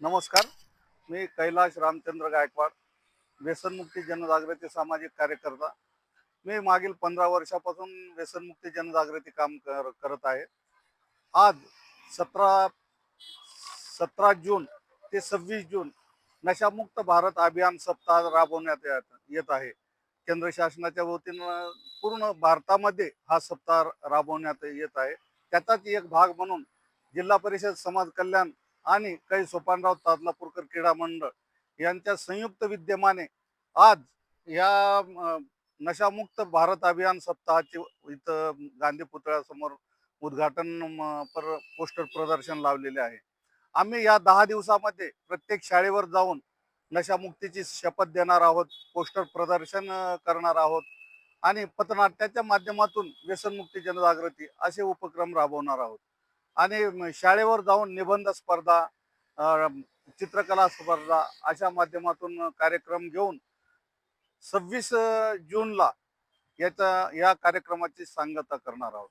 नमस्कार. मी कैलाश रामचंद्र गायकवाड, व्यसनमुक्ती जनजागृती सामाजिक कार्यकर्ता. मी मागील 15 वर्षापासून व्यसनमुक्ती जनजागृती काम करत आहे. आज 17 17 जून ते 26 जून नशामुक्त भारत अभियान सप्ताह राबवण्यात येत आहे. केंद्र शासनाच्या वतीनं पूर्ण भारतामध्ये हा सप्ताह राबवण्यात येत आहे. त्याचाच एक भाग म्हणून जिल्हा परिषद समाज कल्याण आणि काही सोपानराव तादलापूरकर क्रीडा मंडळ यांच्या संयुक्त विद्यमाने आज या नशामुक्त भारत अभियान सप्ताहाचे इथं गांधी पुतळ्यासमोर उद्घाटन पोस्टर प्रदर्शन लावलेले आहे. आम्ही या 10 दिवसामध्ये प्रत्येक शाळेवर जाऊन नशामुक्तीची शपथ देणार आहोत, पोस्टर प्रदर्शन करणार आहोत आणि पथनाट्याच्या माध्यमातून व्यसनमुक्ती जनजागृती असे उपक्रम राबवणार आहोत. आणि शाळेवर जाऊन निबंध स्पर्धा, अ, चित्रकला स्पर्धा अशा माध्यमातून कार्यक्रम घेऊन 26 जूनला या कार्यक्रमाची सांगता करणार आहोत.